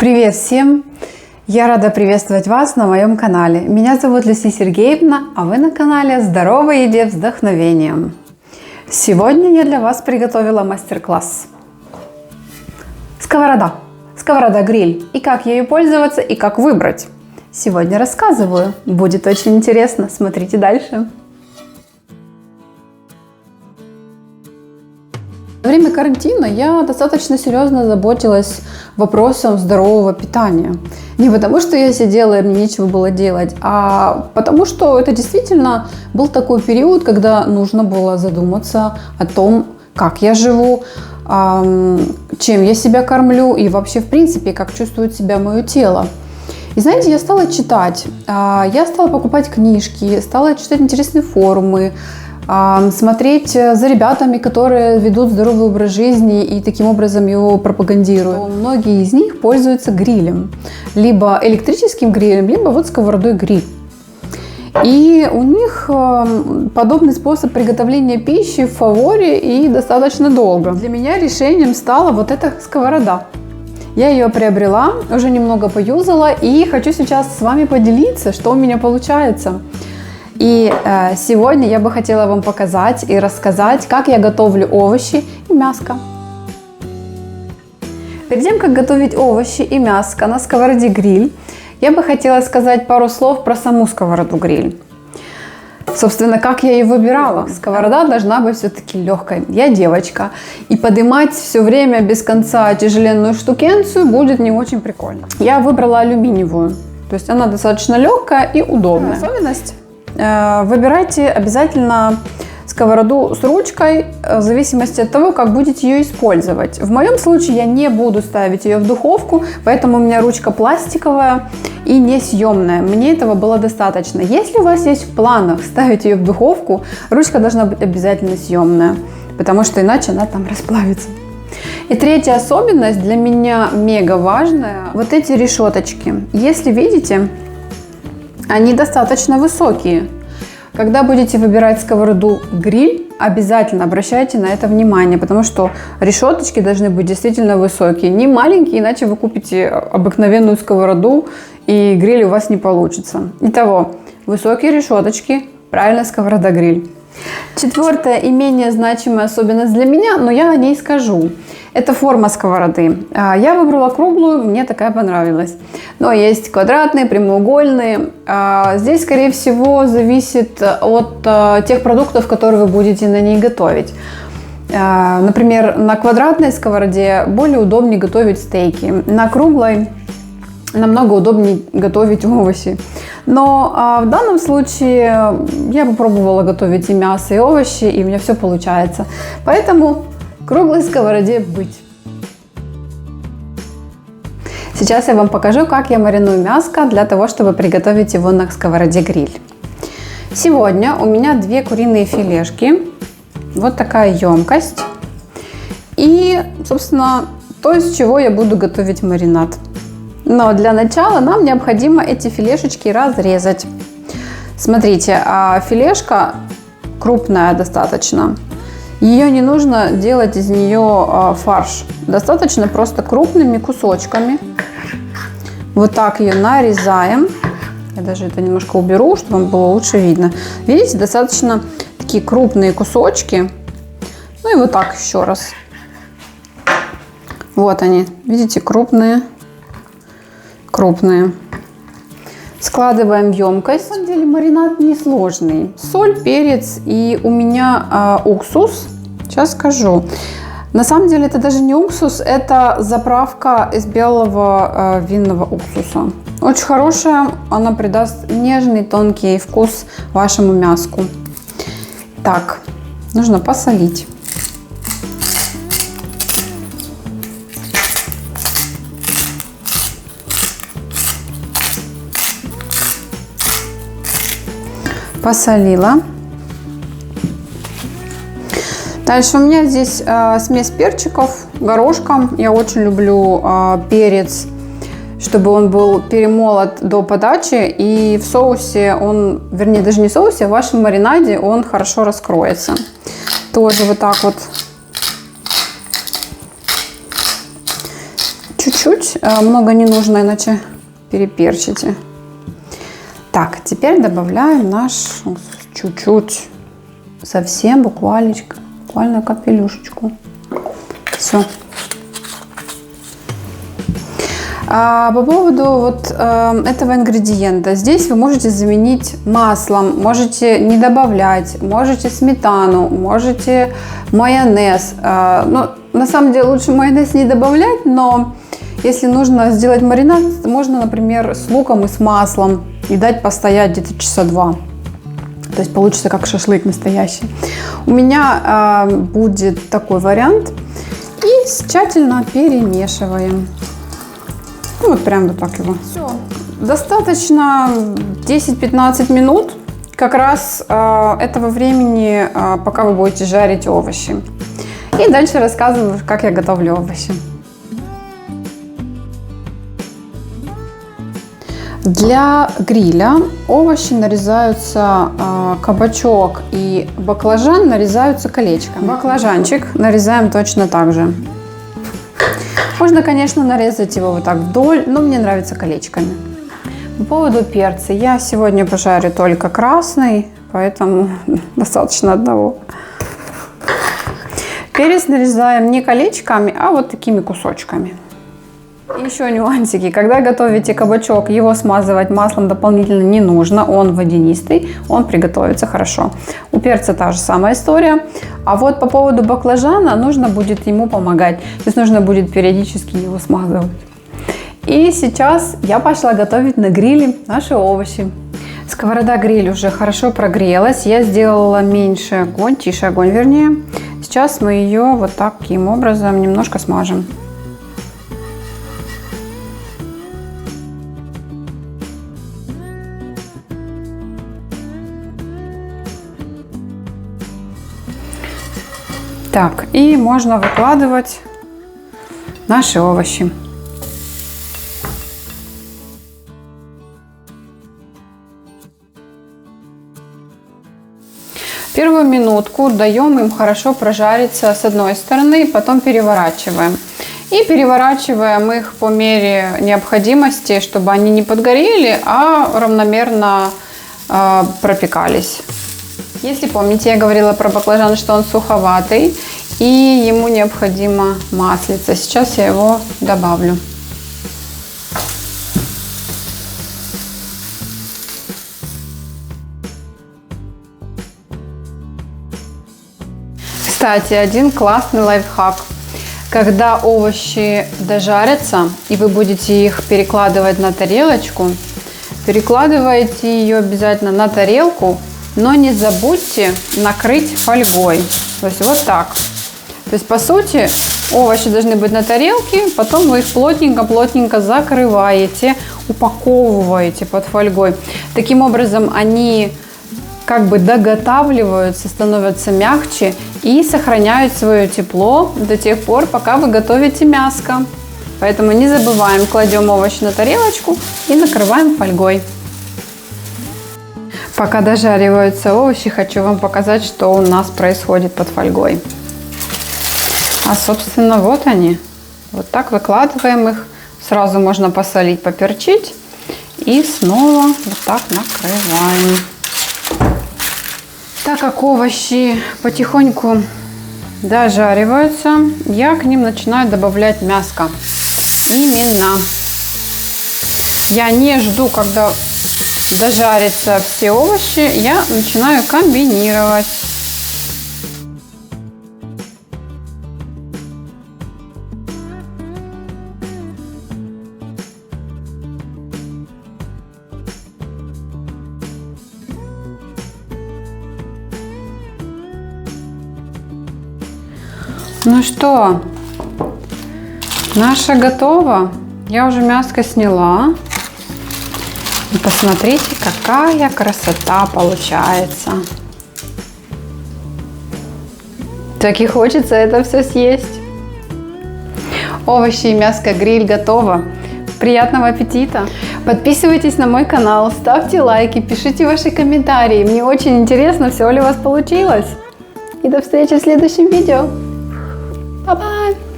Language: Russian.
Привет всем! Я рада приветствовать вас на моем канале. Меня зовут Люси Сергеевна, а вы на канале «Здоровой еде с вдохновением». Сегодня я для вас приготовила мастер-класс. Сковорода. Сковорода-гриль. И как ею пользоваться, и как выбрать. Сегодня рассказываю. Будет очень интересно. Смотрите дальше. Во время карантина я достаточно серьезно заботилась вопросом здорового питания. Не потому, что я сидела и мне нечего было делать, а потому, что это действительно был такой период, когда нужно было задуматься о том, как я живу, чем я себя кормлю и вообще, в принципе, как чувствует себя мое тело. И знаете, я стала читать, я стала покупать книжки, стала читать интересные форумы, смотреть за ребятами, которые ведут здоровый образ жизни и таким образом его пропагандируют. Многие из них пользуются грилем. Либо электрическим грилем, либо вот сковородой гриль. И у них подобный способ приготовления пищи в фаворе и достаточно долго. Для меня решением стала вот эта сковорода. Я ее приобрела, уже немного поюзала и хочу сейчас с вами поделиться, что у меня получается. И сегодня я бы хотела вам показать и рассказать, как я готовлю овощи и мяско. Перед тем, как готовить овощи и мяско на сковороде гриль, я бы хотела сказать пару слов про саму сковороду гриль. Собственно, как я ее выбирала. Сковорода должна быть все-таки легкой. Я девочка, и поднимать все время без конца тяжеленную штукенцию будет не очень прикольно. Я выбрала алюминиевую, то есть она достаточно легкая и удобная. Особенность. Выбирайте обязательно сковороду с ручкой в зависимости от того, как будете ее использовать. В моем случае я не буду ставить ее в духовку, поэтому у меня ручка пластиковая и несъемная. Мне этого было достаточно. Если у вас есть в планах ставить ее в духовку, ручка должна быть обязательно съемная, потому что иначе она там расплавится. И третья особенность для меня мега важная. Вот эти решеточки. Если видите, они достаточно высокие. Когда будете выбирать сковороду гриль, обязательно обращайте на это внимание, потому что решеточки должны быть действительно высокие. Не маленькие, иначе вы купите обыкновенную сковороду и гриль у вас не получится. Итого, высокие решеточки, правильно, сковорода гриль. Четвертая и менее значимая особенность для меня, но я о ней скажу. Это форма сковороды. Я выбрала круглую, мне такая понравилась. Но есть квадратные, прямоугольные. Здесь, скорее всего, зависит от тех продуктов, которые вы будете на ней готовить. Например, на квадратной сковороде более удобнее готовить стейки. На круглой намного удобнее готовить овощи. Но в данном случае я попробовала готовить и мясо, и овощи, и у меня все получается. Поэтому круглой сковороде быть. Сейчас я вам покажу, как я мариную мяско для того, чтобы приготовить его на сковороде гриль. Сегодня у меня 2 куриные филешки. Вот такая емкость. И, собственно, то, из чего я буду готовить маринад. Но для начала нам необходимо эти филешечки разрезать. Смотрите, филешка крупная достаточно. Ее не нужно делать из нее фарш. Достаточно просто крупными кусочками. Вот так ее нарезаем. Я даже это немножко уберу, чтобы вам было лучше видно. Видите, достаточно такие крупные кусочки. Ну и вот так еще раз. Вот они, видите, крупные. Крупные. Складываем в емкость. На самом деле маринад несложный. Соль, перец и у меня уксус. Сейчас скажу. На самом деле это даже не уксус, это заправка из белого винного уксуса. Очень хорошая, она придаст нежный тонкий вкус вашему мяску. Так, нужно посолить. Посолила. Дальше у меня здесь смесь перчиков, горошком. Я очень люблю перец, чтобы он был перемолот до подачи. И в соусе он, вернее, даже не в соусе, а в вашем маринаде он хорошо раскроется. Тоже вот так вот Чуть-чуть, много не нужно, иначе переперчите. Так, теперь добавляем наш чуть-чуть, совсем буквально капелюшечку. Все. По поводу вот этого ингредиента. Здесь вы можете заменить маслом, можете не добавлять, можете сметану, можете майонез. Ну, на самом деле лучше майонез не добавлять, но если нужно сделать маринад, можно, например, с луком и с маслом и дать постоять где-то часа 2. То есть получится как шашлык настоящий. У меня будет такой вариант. И тщательно перемешиваем. Ну, вот прям вот так его. Все. Достаточно 10-15 минут. Как раз этого времени, пока вы будете жарить овощи. И дальше рассказываю, как я готовлю овощи. Для гриля овощи нарезаются, кабачок и баклажан нарезаются колечками. Баклажанчик нарезаем точно так же. Можно, конечно, нарезать его вот так вдоль, но мне нравится колечками. По поводу перца. Я сегодня пожарю только красный, поэтому достаточно одного. Перец нарезаем не колечками, а вот такими кусочками. Еще нюансики. Когда готовите кабачок, его смазывать маслом дополнительно не нужно. Он водянистый, он приготовится хорошо. У перца та же самая история. А вот по поводу баклажана нужно будет ему помогать. То есть нужно будет периодически его смазывать. И сейчас я пошла готовить на гриле наши овощи. Сковорода-гриль уже хорошо прогрелась. Я сделала тише огонь вернее. Сейчас мы ее вот таким образом немножко смажем. Так, и можно выкладывать наши овощи. Первую минутку даем им хорошо прожариться с одной стороны, потом переворачиваем. И переворачиваем их по мере необходимости, чтобы они не подгорели, а равномерно пропекались. Если помните, я говорила про баклажан, что он суховатый и ему необходимо маслица. Сейчас я его добавлю. Кстати, один классный лайфхак. Когда овощи дожарятся и вы будете их перекладывать на тарелочку, перекладывайте ее обязательно на тарелку, но не забудьте накрыть фольгой. То есть вот так. То есть по сути овощи должны быть на тарелке, потом вы их плотненько-плотненько закрываете, упаковываете под фольгой. Таким образом они как бы доготавливаются, становятся мягче и сохраняют свое тепло до тех пор, пока вы готовите мяско. Поэтому не забываем, кладем овощи на тарелочку и накрываем фольгой. Пока дожариваются овощи, хочу вам показать, что у нас происходит под фольгой. А собственно вот они. Вот так выкладываем их. Сразу можно посолить, поперчить. И снова вот так накрываем. Так как овощи потихоньку дожариваются, я к ним начинаю добавлять мяско. Именно. Я не жду, когда дожарятся все овощи, я начинаю комбинировать. Ну что, наша готова. Я уже мяско сняла. И посмотрите, какая красота получается. Так и хочется это все съесть. Овощи и мяско гриль готово. Приятного аппетита! Подписывайтесь на мой канал, ставьте лайки, пишите ваши комментарии. Мне очень интересно, все ли у вас получилось. И до встречи в следующем видео. Bye-bye!